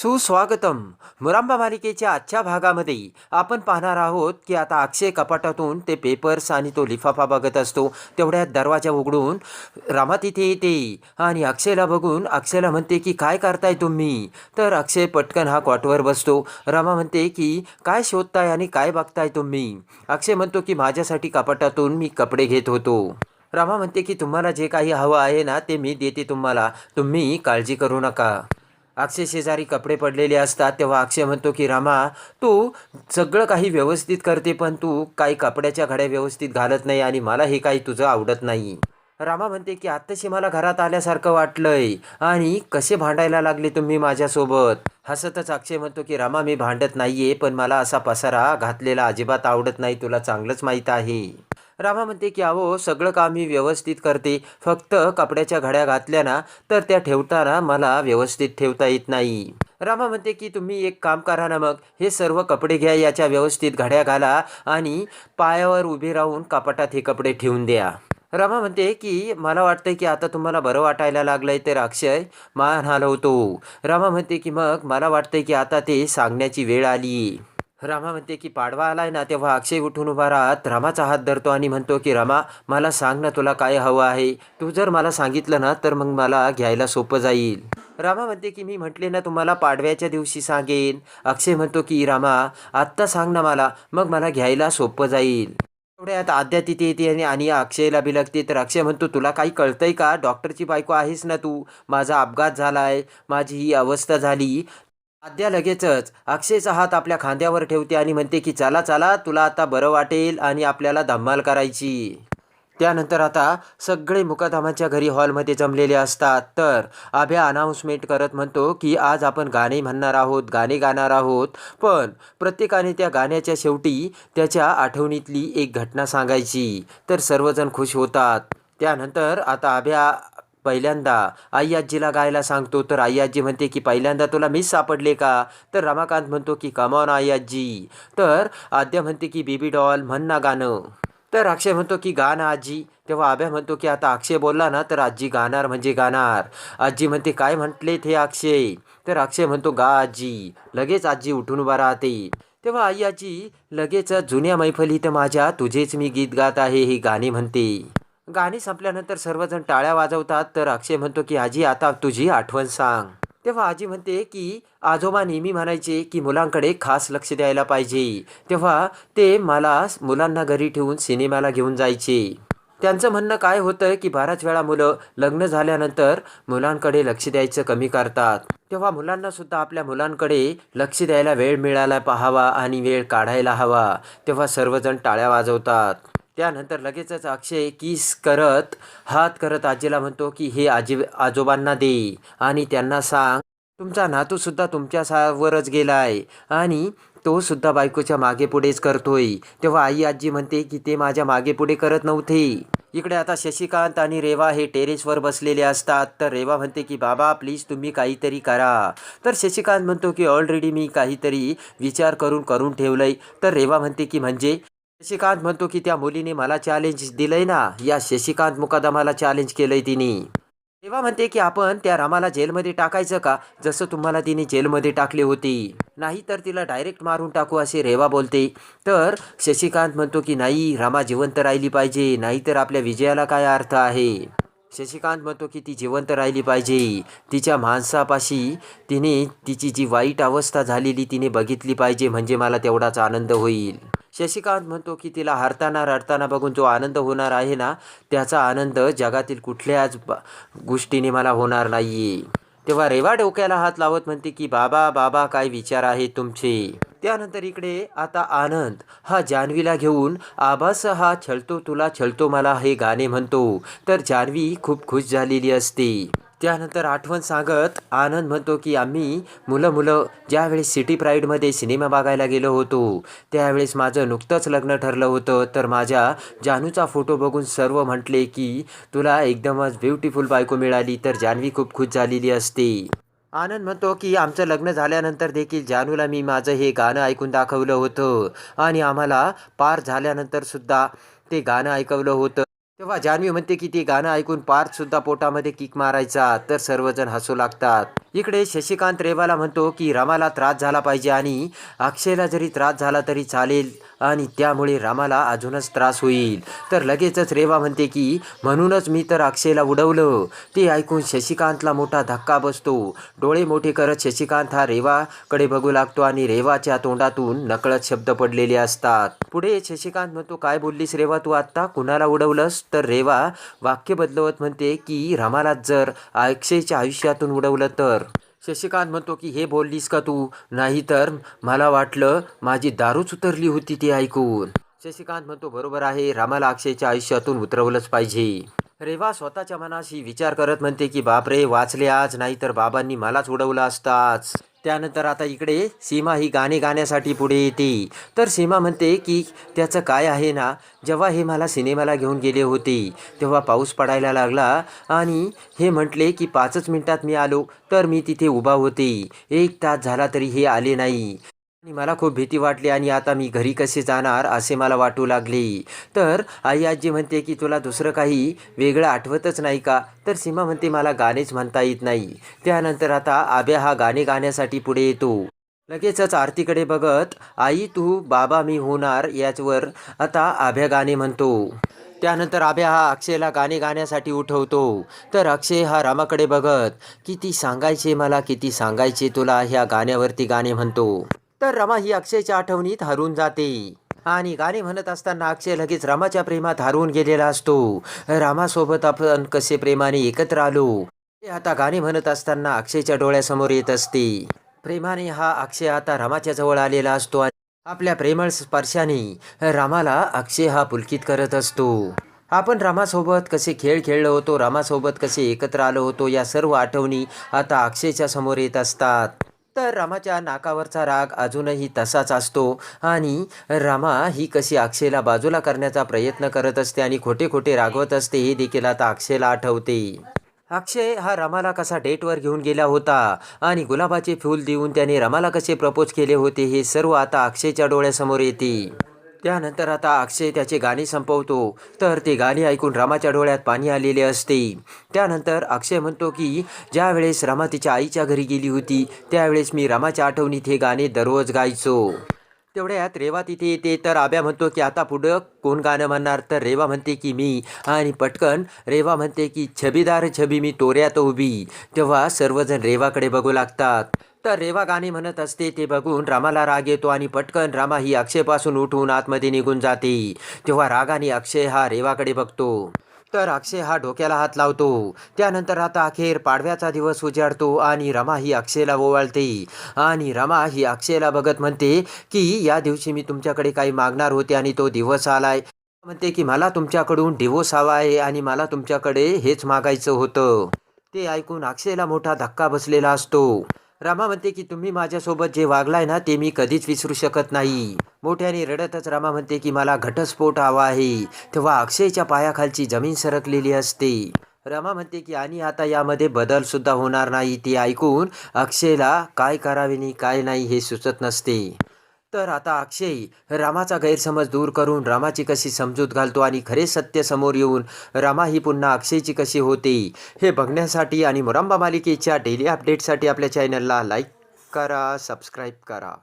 सुस्वागतम. मुरांबा मालिकेच्या आजच्या भागामध्ये आपण पाहणार आहोत की आता अक्षय कपाटातून ते पेपर्स आणि तो लिफाफा बघत असतो. तेवढ्यात दरवाजा उघडून रमा तिथे येते आणि अक्षयला बघून अक्षयला म्हणते की काय करताय तुम्ही. तर अक्षय पटकन हा कॉटवर बसतो. रमा म्हणते की काय शोधताय आणि काय बघताय तुम्ही. अक्षय म्हणतो की माझ्यासाठी कपाटातून मी कपडे घेत होतो. रमा म्हणते की तुम्हाला जे काही हवं आहे ना ते मी देते तुम्हाला, तुम्ही काळजी करू नका. अक्षय शेजारी कपडे पडलेले असतात तेव्हा अक्षय म्हणतो की रामा, तू सगळं काही व्यवस्थित करते पण तू काही कपड्याच्या घड्या व्यवस्थित घालत नाही आणि मला हे काही तुझं आवडत नाही. रामा म्हणते की आत्ताशी मला घरात आल्यासारखं वाटलंय आणि कसे भांडायला लागले तुम्ही माझ्यासोबत. हसतच अक्षय म्हणतो की रामा, मी भांडत नाहीये पण मला असा पसारा घातलेला अजिबात आवडत नाही, तुला चांगलंच माहीत आहे. रामा म्हणते की अहो सगळं काम मी व्यवस्थित करते, फक्त कपड्याच्या घड्या घातल्या ना तर त्या ठेवताना मला व्यवस्थित ठेवता येत नाही. रामा म्हणते की तुम्ही एक काम करा ना, मग हे सर्व कपडे घ्या, याच्या व्यवस्थित घड्या घाला आणि पायावर उभे राहून कपाटात हे कपडे ठेवून द्या. रमा म्हणते की मला वाटतंय की आता तुम्हाला बरं वाटायला लागलंय. तर अक्षय मान हलवतो. रमा म्हणते की मग मला वाटतंय की आता ते सांगण्याची वेळ आली. रमा म्हणते की पाडवा आलाय ना. तेव्हा अक्षय उठून उभा राहत रमाचा हात धरतो आणि म्हणतो की रमा, मला सांग ना तुला काय हवं आहे. तू जर मला सांगितलं ना तर मग मला घ्यायला सोपं जाईल. रमा म्हणते की मी म्हटले ना तुम्हाला पाडव्याच्या दिवशी सांगेन. अक्षय म्हणतो की रमा, आत्ता सांग ना मला, मग मला घ्यायला सोपं जाईल. तेवढ्यात आद्या तिथे येते आणि अक्षयला बिलगते. तर अक्षय म्हणतो तुला काही कळतंय का, डॉक्टरची बायको आहेस ना तू, माझा अपघात झालाय, माझी ही अवस्था झाली. आद्या लगेचच अक्षयचा हात आपल्या खांद्यावर ठेवते आणि म्हणते की चला चला, तुला आता बरं वाटेल आणि आपल्याला धम्माल करायची. त्यानंतर आता सगळे मुकादमाच्या घरी हॉलमध्ये जमलेले असतात. तर आभ्या अनाऊन्समेंट करत म्हणतो की आज आपण गाणे म्हणणार आहोत, गाणे गाणार आहोत, पण प्रत्येकाने त्या गाण्याच्या शेवटी त्याच्या आठवणीतली एक घटना सांगायची. तर सर्वजण खुश होतात. त्यानंतर आता आभ्या पहिल्यांदा आई आजीला गायला सांगतो. तर आई आजी म्हणते की पहिल्यांदा तुला मीच सापडले का. तर रमाकांत म्हणतो की कमॉन आई आजी. तर आद्या म्हणते की बेबी डॉल म्हण ना गाणं. तर अक्षय म्हणतो की गा ना आजी. तेव्हा आभ्या म्हणतो की आता अक्षय बोलला ना तर आजी गाणार म्हणजे गाणार. आजी म्हणते काय म्हटलेत हे अक्षय. तर अक्षय म्हणतो गा आजी. लगेच आजी उठून उभा राहते. तेव्हा आई आजी लगेच जुन्या मैफलीत माझ्या तुझेच मी गीत गात आहे हे गाणे म्हणते. गाणी संपल्यानंतर सर्वजण टाळ्या वाजवतात. तर अक्षय म्हणतो की आजी आता तुझी आठवण सांग. तेव्हा आजी म्हणते की आजोबा नेहमी म्हणायचे की मुलांकडे खास लक्ष द्यायला पाहिजे. तेव्हा ते मला मुलांना घरी ठेवून सिनेमाला घेऊन जायचे. त्यांचं म्हणणं काय होतं की बऱ्याच वेळा मुलं लग्न झाल्यानंतर मुलांकडे लक्ष द्यायचं कमी करतात. तेव्हा मुलांना सुद्धा आपल्या मुलांकडे लक्ष द्यायला वेळ मिळायला पाहावा आणि वेळ काढायला हवा. तेव्हा सर्वजण टाळ्या वाजवतात. त्यानंतर लगेचच अक्षय किस करत हात करत आजीला म्हणतो की हे आजोबांना दे आणि त्यांना सांग तुमचा नातू सुद्धा तुमच्यावरच गेलाय आणि तो सुद्धा बायकोच्या मागे पुढेच करतोय. तेव्हा आई आजी म्हणते की ते माझ्या मागे पुढे करत नव्हते. इकडे आता शशिकांत आणि रेवा हे टेरेसवर बसलेले असतात. तर रेवा म्हणते की बाबा प्लीज तुम्ही काहीतरी करा. तर शशिकांत म्हणतो की ऑलरेडी मी काहीतरी विचार करून करून ठेवलंय. तर रेवा म्हणते की म्हणजे. शशिकांत म्हणतो की त्या मुलीने मला चॅलेंज दिलंय ना, या शशिकांत मुकादमाला चॅलेंज केलंय तिने. तेव्हा म्हणते की आपण त्या रामाला जेलमध्ये टाकायचं का, जसं तुम्हाला तिने जेलमध्ये टाकले होते. नाही तर तिला डायरेक्ट मारून टाकू असे रेवा बोलते. तर शशिकांत म्हणतो की नाही, रामा जिवंत राहिली पाहिजे, नाहीतर आपल्या विजयाला काय अर्थ आहे. शशिकांत म्हणतो की ती जिवंत राहिली पाहिजे. तिच्या माणसापाशी तिने तिची जी वाईट अवस्था झालेली तिने बघितली पाहिजे, म्हणजे मला तेवढाच आनंद होईल. शशिकांत म्हणतो की तिला हरताना रडताना बघून जो आनंद होणार आहे ना, त्याचा आनंद जगातील कुठल्याच गोष्टीने मला होणार नाहीये. तेव्हा रेवा डोक्याला हात लावत म्हणते की बाबा बाबा काय विचार आहे तुमचे. त्यानंतर इकडे आता आनंद हा जान्हवीला घेऊन आभास हा छळतो तुला छळतो मला हे गाणे म्हणतो. तर जान्हवी खूप खुश झालेली असते. त्यानंतर आठवण सांगत आनंद म्हणतो की आम्ही मुलं ज्यावेळेस सिटी प्राईडमध्ये सिनेमा बघायला गेलो होतो त्यावेळेस माझं नुकतंच लग्न ठरलं होतं. तर माझ्या जानूचा फोटो बघून सर्व म्हटले की तुला एकदमच ब्युटिफुल बायको मिळाली. तर जान्हवी खूप खुश झालेली असते. आनंद म्हणतो की आमचं लग्न झाल्यानंतर देखील जानूला मी माझं हे गाणं ऐकून दाखवलं होतं आणि आम्हाला पार झाल्यानंतर सुद्धा ते गाणं ऐकवलं होतं. तेव्हा जान्हवी म्हणते की ते गाणं ऐकून पार्थ सुद्धा पोटामध्ये किक मारायचा. तर सर्वजण हसू लागतात. इकडे शशिकांत रेवाला म्हणतो की रामाला त्रास झाला पाहिजे आणि अक्षयला जरी त्रास झाला तरी चालेल आणि त्यामुळे रामाला अजूनच त्रास होईल. तर लगेचच रेवा म्हणते की म्हणूनच मी तर अक्षयला उडवलं. ते ऐकून शशिकांतला मोठा धक्का बसतो. डोळे मोठे करत शशिकांत हा रेवाकडे बघू लागतो आणि रेवाच्या तोंडातून नकळत शब्द पडलेले असतात. पुढे शशिकांत म्हणतो, काय बोललीस रेवा तू आत्ता? कुणाला उडवलंस? तर रेवा वाक्य बदलवत म्हणते की रामाला जर अक्षयच्या आयुष्यातून उडवलं तर. शशिकांत म्हणतो की हे बोललीस का तू? नाहीतर मला वाटलं माझी दारूच उतरली होती ते ऐकून. शशिकांत म्हणतो बरोबर आहे, रामाला अक्षयच्या आयुष्यातून उतरवलंच पाहिजे. रेवा स्वतःच्या मनाशी विचार करत म्हणते की बापरे, वाचले आज, नाहीतर बाबांनी मलाच उडवलं असताच. त्यानंतर आता इकडे सीमा ही गाणे गाण्यासाठी पुढे येते. तर सीमा म्हणते की त्याचं काय आहे ना, जेव्हा हे मला सिनेमाला घेऊन गेले होते तेव्हा पाऊस पडायला लागला आणि हे म्हटले की 5च मिनिटात मी आलो. तर मी तिथे उभा होते. 1 तास झाला तरी हे आले नाही आणि मला खूप भीती वाटली आणि आता मी घरी कसे जाणार असे मला वाटू लागले. तर आई आजी म्हणते की तुला दुसरं काही वेगळं आठवतच नाही का? तर सीमा म्हणते मला गाणेच म्हणता येत नाही. त्यानंतर आता आब्या हा गाणे गाण्यासाठी पुढे येतो. लगेचच आरतीकडे बघत, आई तू बाबा मी होणार याचवर आता आभ्या गाणे म्हणतो. त्यानंतर आभ्या हा अक्षयला गाणे गाण्यासाठी उठवतो. तर अक्षय हा रामाकडे बघत, किती सांगायचे मला, किती सांगायचे तुला, ह्या गाण्यावरती गाणे म्हणतो. तर रमा ही अक्षयच्या आठवणीत हरून जाते आणि गाणे म्हणत असताना अक्षय लगेच रामाच्या प्रेमात हरवून गेलेला असतो. रामासोबत आपण कसे प्रेमाने एकत्र आलो हे आता गाणे म्हणत असताना अक्षयच्या डोळ्यासमोर येत असते. प्रेमाने हा अक्षय आता रामाच्या जवळ आलेला असतो आणि आपल्या प्रेमळ स्पर्शाने रामाला अक्षय हा पुलकित करत असतो. आपण रामासोबत कसे खेळ खेळलो होतो, रामासोबत कसे एकत्र आलो होतो, या सर्व आठवणी आता अक्षयच्या समोर येत असतात. तर रामाच्या नाकावरचा राग अजूनही तसाच असतो आणि रामा ही कशी अक्षयला बाजूला करण्याचा प्रयत्न करत असते आणि खोटे खोटे रागवत असते हे देखील आता अक्षयला आठवते. अक्षय हा रमाला कसा डेटवर घेऊन गेला होता आणि गुलाबाचे फूल देऊन त्याने रमाला कसे प्रपोज केले होते हे सर्व आता अक्षयच्या डोळ्यासमोर येते. त्यानंतर आता अक्षय त्याचे गाणे संपवतो. तर ते गाणे ऐकून रामाच्या डोळ्यात पाणी आलेले असते. त्यानंतर अक्षय म्हणतो की ज्या वेळेस रमा तिच्या आईच्या घरी गेली होती त्यावेळेस मी रामाच्या आठवणीत हे गाणे दररोज गायचो. तेवढ्यात रेवा तिथे येते. तर आब्या म्हणतो की आता पुढं कोण गाणं म्हणणार? तर रेवा म्हणते की मी, आणि पटकन रेवा म्हणते की छबीदार छबी मी तोऱ्यात उभी. तेव्हा सर्वजण रेवाकडे बघू लागतात. तर रेवा गाणे म्हणत असते ते बघून रामाला राग येतो आणि पटकन रामा ही अक्षयपासून उठून आतमध्ये निघून जाते. तेव्हा रागाने अक्षय हा रेवाकडे बघतो. तर अक्षय हा डोक्याला हात लावतो. त्यानंतर आता अखेर पाडव्याचा दिवस उजाडतो आणि रमा ही अक्षयला ओवाळते आणि रमा ही अक्षयला बघत म्हणते की या दिवशी मी तुमच्याकडे काही मागणार होते आणि तो दिवस आलाय. म्हणते की मला तुमच्याकडून डिवोर्स हवा आहे आणि मला तुमच्याकडे हेच मागायचं होतं. ते ऐकून अक्षयला मोठा धक्का बसलेला असतो. रमा म्हणते की तुम्ही माझ्यासोबत जे वागलाय ना ते मी कधीच विसरू शकत नाही. मोठ्याने रडतच रमा म्हणते की मला घटस्फोट हवा आहे. तेव्हा अक्षयच्या पायाखालची जमीन सरकलेली असते. रमा म्हणते की आणि आता यामध्ये बदल सुद्धा होणार नाही. ते ऐकून अक्षयला काय करावे आणि काय नाही हे सुचत नसते. तर आता अक्षय रामाचा गैरसमज दूर करून रामाची कशी समजूत घालतो आणि खरे सत्य समोर येऊन रामा ही पुन्हा अक्षयची कशी होते हे बघण्यासाठी आणि मुरंबा मालिकेच्या डेली अपडेटसाठी आपल्या चॅनलला लाईक करा, सबस्क्राईब करा.